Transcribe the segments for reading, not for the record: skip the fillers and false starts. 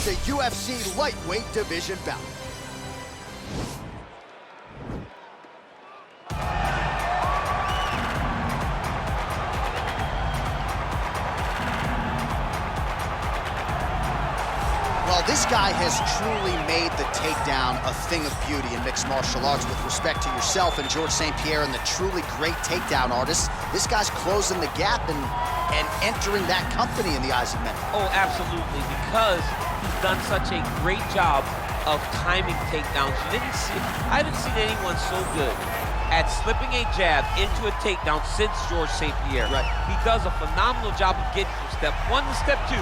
It's a UFC lightweight division bout. Well, this guy has truly made the takedown a thing of beauty in mixed martial arts. With respect to yourself and George St. Pierre and the truly great takedown artists, this guy's closing the gap and entering that company in the eyes of many. Oh, absolutely, because he's done such a great job of timing takedowns. I haven't seen anyone so good at slipping a jab into a takedown since George St. Pierre. Right. He does a phenomenal job of getting from step one to step two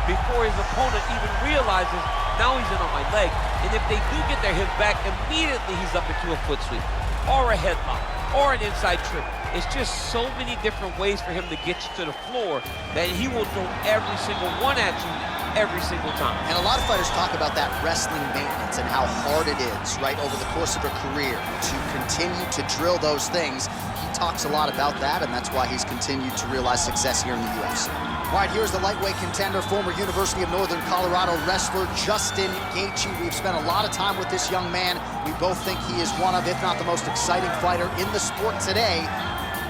before his opponent even realizes now he's in on my leg. And if they do get their hip back, immediately he's up into a foot sweep or a headlock or an inside trip. It's just so many different ways for him to get you to the floor that he will throw every single one at you every single time. And a lot of fighters talk about that wrestling maintenance and how hard it is, right, over the course of a career to continue to drill those things. He talks a lot about that, and that's why he's continued to realize success here in the UFC. All right, here's the lightweight contender, former University of Northern Colorado wrestler Jastин Geiджи. We've spent a lot of time with this young man. We both think he is one of, if not the most exciting fighter in the sport today.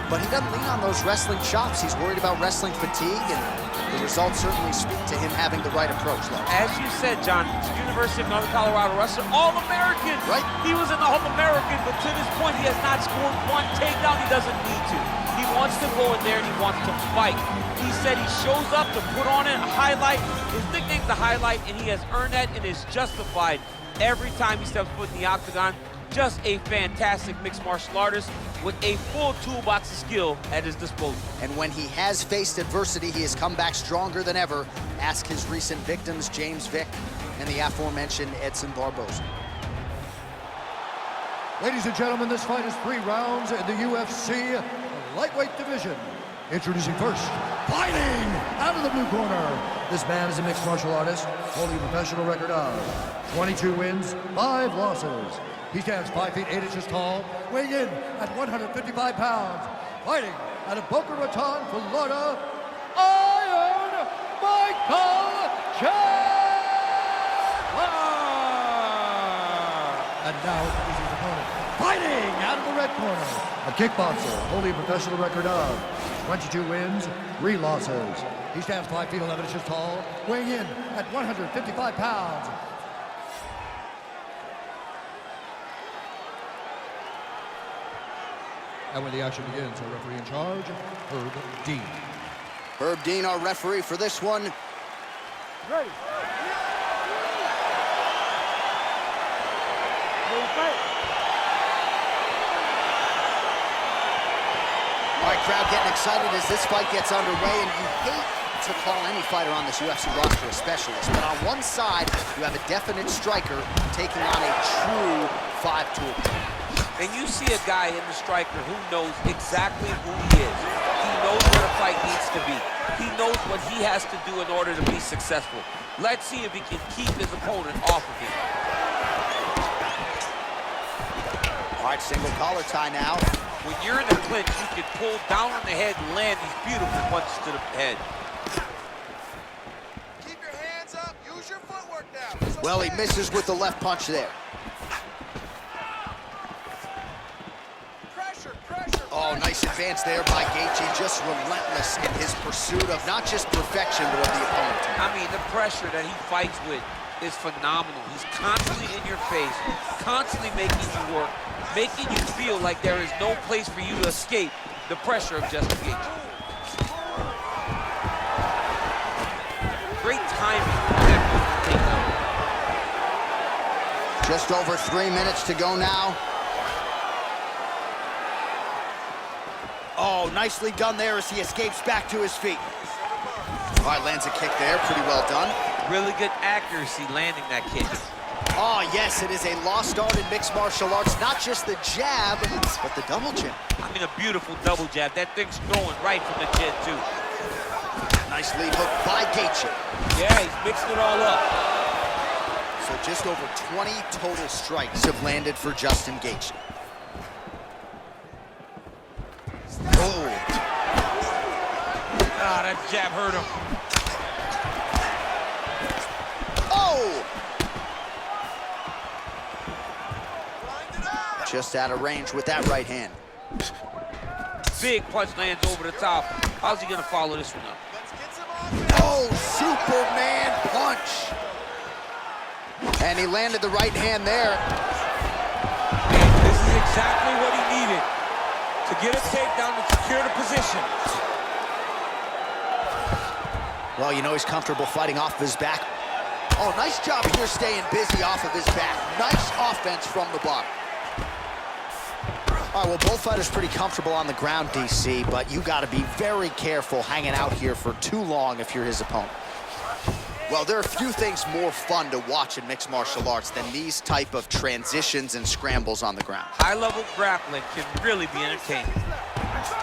But he doesn't lean on those wrestling chops. He's worried about wrestling fatigue, and the results certainly speak to him having the right approach, though. As you said, John, University of Northern Colorado wrestler, All-American. Right. He was an All-American, but to this point, he has not scored one takedown. He doesn't need to. He wants to go in there and he wants to fight. He said he shows up to put on a highlight. His nickname's the Highlight, and he has earned that and is justified every time he steps foot in the octagon. Just a fantastic mixed martial artist with a full toolbox of skill at his disposal. And when he has faced adversity, he has come back stronger than ever. Ask his recent victims, James Vick and the aforementioned Edson Barboza. Ladies and gentlemen, this fight is 3 rounds in the UFC lightweight division. Introducing first, fighting out of the blue corner. This man is a mixed martial artist, holding a professional record of 22 wins, 5 losses. He stands 5 feet 8 inches tall, weighing in at 155 pounds. Fighting out of Boca Raton, Florida, Iron Michael Chендлer. And now introducing his opponent, fighting out of the red corner, a kickboxer holding a professional record of 22 wins, 3 losses. He stands 5 feet 11 inches tall, weighing in at 155 pounds. And when the action begins, our referee in charge, Herb Dean. Herb Dean, our referee for this one. Ready. All right, crowd getting excited as this fight gets underway, and you hate to call any fighter on this UFC roster a specialist, but on one side, you have a definite striker taking on a true 5-tool. And you see a guy in the striker who knows exactly who he is. He knows where the fight needs to be. He knows what he has to do in order to be successful. Let's see if he can keep his opponent off of him. All right, single collar tie now. When you're in a clinch, you can pull down on the head and land these beautiful punches to the head. Keep your hands up. Use your footwork now. Well, he misses with the left punch there. Oh, nice advance there by Geiджi, just relentless in his pursuit of not just perfection, but of the opponent. I mean, the pressure that he fights with is phenomenal. He's constantly in your face, constantly making you work, making you feel like there is no place for you to escape the pressure of Jastin Geiджi. Great timing. Just over 3 minutes to go now. Oh, nicely done there as he escapes back to his feet. All right, lands a kick there, pretty well done. Really good accuracy landing that kick. Oh, yes, it is a lost art in mixed martial arts. Not just the jab, but the double jab. I mean, a beautiful double jab. That thing's throwing right from the chin, too. Nice lead hook by Geiджi. Yeah, he's mixed it all up. So just over 20 total strikes have landed for Jastin Geiджi. Oh. Ah, that jab hurt him. Oh, Just out of range with that right hand. Big punch lands over the top. How's he gonna follow this one up? Let's get some offense. Oh, Superman punch. And he landed the right hand there. This is exactly what he needed to get a takedown and secure the position. Well, you know he's comfortable fighting off of his back. Oh, nice job here staying busy off of his back. Nice offense from the bottom. All right, well, both fighters pretty comfortable on the ground, DC, but you got to be very careful hanging out here for too long if you're his opponent. Well, there are few things more fun to watch in mixed martial arts than these type of transitions and scrambles on the ground. High-level grappling can really be entertaining.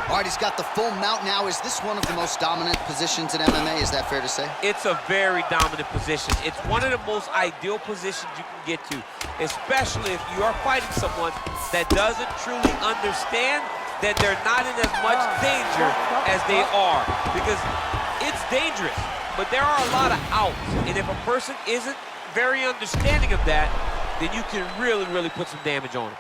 All right, he's got the full mount now. Is this one of the most dominant positions in MMA? Is that fair to say? It's a very dominant position. It's one of the most ideal positions you can get to, especially if you are fighting someone that doesn't truly understand that they're not in as much danger as they are. Because it's dangerous, but there are a lot of outs. And if a person isn't very understanding of that, then you can really, really put some damage on them.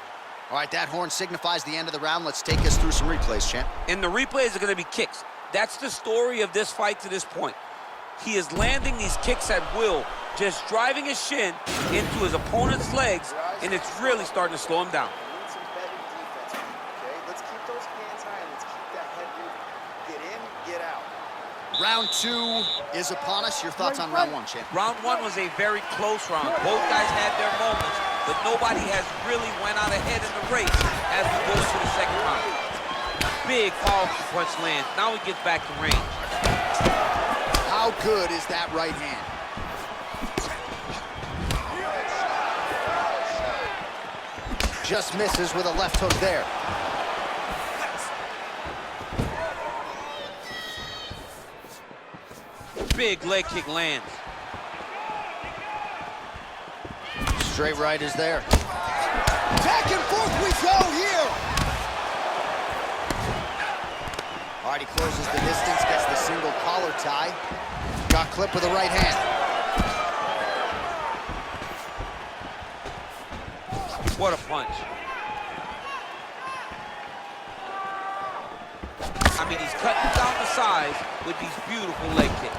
All right, that horn signifies the end of the round. Let's take us through some replays, champ. And the replays are going to be kicks. That's the story of this fight to this point. He is landing these kicks at will, just driving his shin into his opponent's legs, and it's really starting to slow him down. Need some better defense, okay? Let's keep those hands high and let's keep that head moving. Get in, get out. Round 2 is upon us. Your thoughts on round 1, champ? Round 1 was a very close round. Both guys had their moments, but nobody has really went out ahead in the race as we go into the second round. Big powerful punch lands. Now he gets back to range. How good is that right hand? Just misses with a left hook there. Big leg kick lands. Straight right is there. Back and forth we go here. All right, he closes the distance, gets the single collar tie. Got clipped with the right hand. What a punch. I mean, he's cutting down the size with these beautiful leg kicks.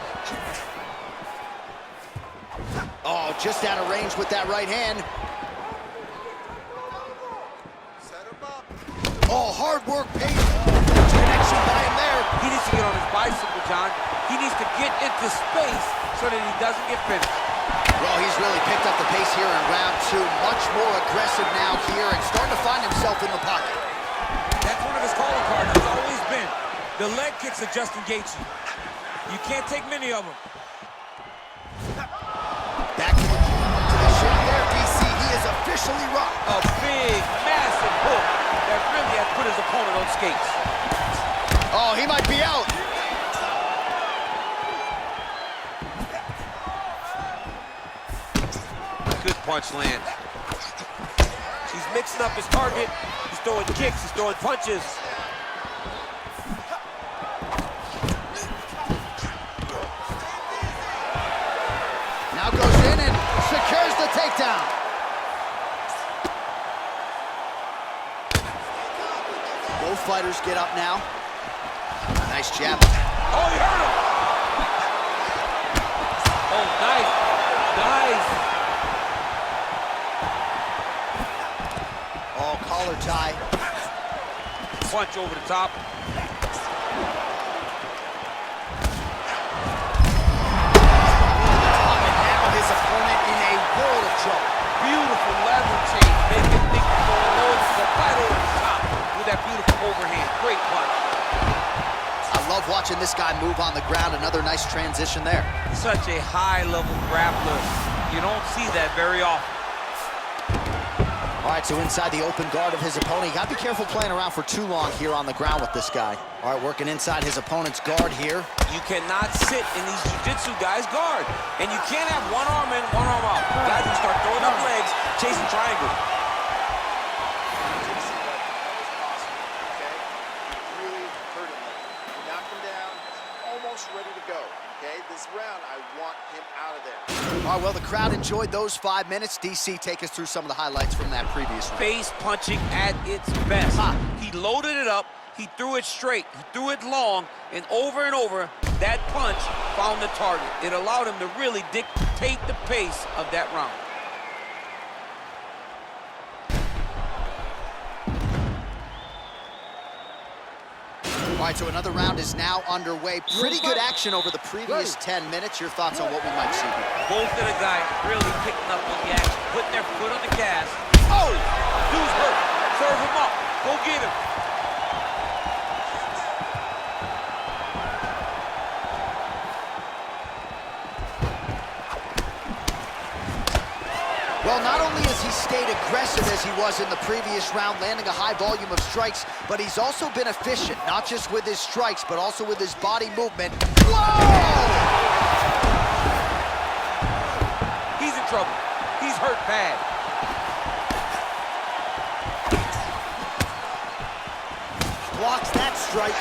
Oh, just out of range with that right hand. Set him up. Oh, hard work paid. Connection by him there. He needs to get on his bicycle, John. He needs to get into space so that he doesn't get finished. Well, he's really picked up the pace here in round 2. Much more aggressive now here and starting to find himself in the pocket. That's one of his calling cards. It's always been the leg kicks of Justin Geiджi. You can't take many of them. Back to the shot there, DC. He is officially rocked. A big, massive hook that really has put his opponent on skates. Oh, he might be out. Good punch lands. He's mixing up his target. He's throwing kicks, he's throwing punches. Now goes in and secures the takedown. Both fighters get up now. Nice jab. Oh, he hurt him. Oh, nice. Nice. Oh, collar tie. Punch over the top. His opponent in a world of trouble. Beautiful lever change. Make him think he's going low, but right over the top with that beautiful overhand. Great punch. I love watching this guy move on the ground. Another nice transition there. Such a high-level grappler. You don't see that very often. All right, so inside the open guard of his opponent. You got to be careful playing around for too long here on the ground with this guy. All right, working inside his opponent's guard here. You cannot sit in these jiu-jitsu guys' guard. And you can't have one arm in, one arm out. Guys can start throwing up legs, chasing triangle. That was awesome, okay? You really hurt him. You knocked him down, almost ready to go, okay? This this round, I want him out of there. All right, well, the crowd enjoyed those 5 minutes. DC, take us through some of the highlights from that previous round. Face punching at its best. He loaded it up, he threw it straight, he threw it long, and over, that punch found the target. It allowed him to really dictate the pace of that round. All right, so another round is now underway. Pretty good action over the previous 10 minutes. Your thoughts on what we might see here? Both of the guys really picking up on the action, putting their foot on the gas. Oh! Dude's hurt. Serve him up. Go get him. Well, not only has he stayed aggressive as he was in the previous round, landing a high volume of strikes, but he's also been efficient, not just with his strikes, but also with his body movement. Whoa! He's in trouble. He's hurt bad. Blocks that strike.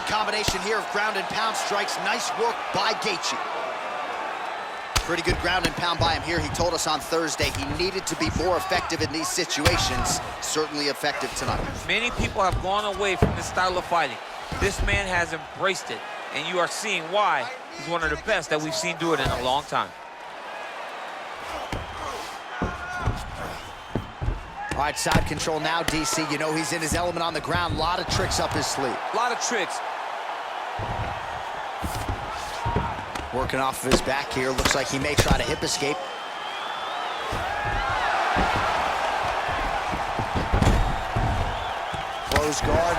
Combination here of ground and pound strikes. Nice work by Geichi. Pretty good ground and pound by him here. He told us on Thursday he needed to be more effective in these situations. Certainly effective tonight. Many people have gone away from this style of fighting. This man has embraced it, and you are seeing why he's one of the best that we've seen do it in a long time. All right, side control now, DC. You know he's in his element on the ground. A lot of tricks up his sleeve. A lot of tricks. Working off of his back here. Looks like he may try to hip escape. Close guard.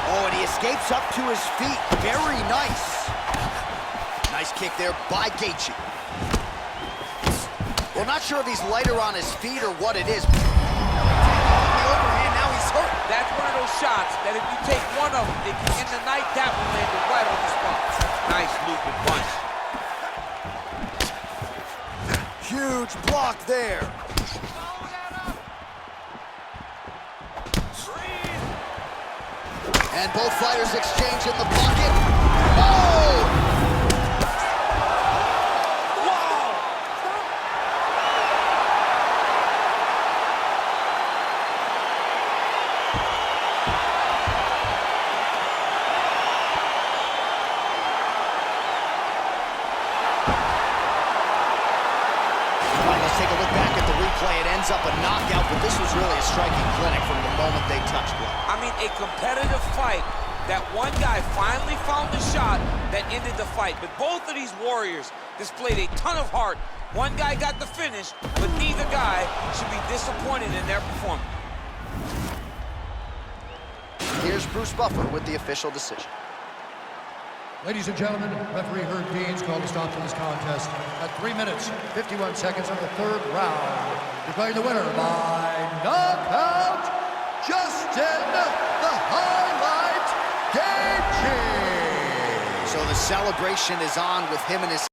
Oh, and he escapes up to his feet. Very nice. Nice kick there by Geichi. Well, not sure if he's lighter on his feet or what it is. On the overhand, now he's hurt. That's one of those shots that if you take one of them, it can end the night. That one landed right on the spot. Nice looping punch. Huge block there. And both fighters exchange in the pocket. Oh! It ends up a knockout, but this was really a striking clinic from the moment they touched blood. I mean, a competitive fight that one guy finally found the shot that ended the fight. But both of these warriors displayed a ton of heart. One guy got the finish, but neither guy should be disappointed in their performance. Here's Bruce Buffer with the official decision. Ladies and gentlemen, referee Herb Dean's called a stop to this contest at 3 minutes, 51 seconds of the third round. Declaring the winner by knockout, Justin the Highlight Geiджи. So the celebration is on with him and his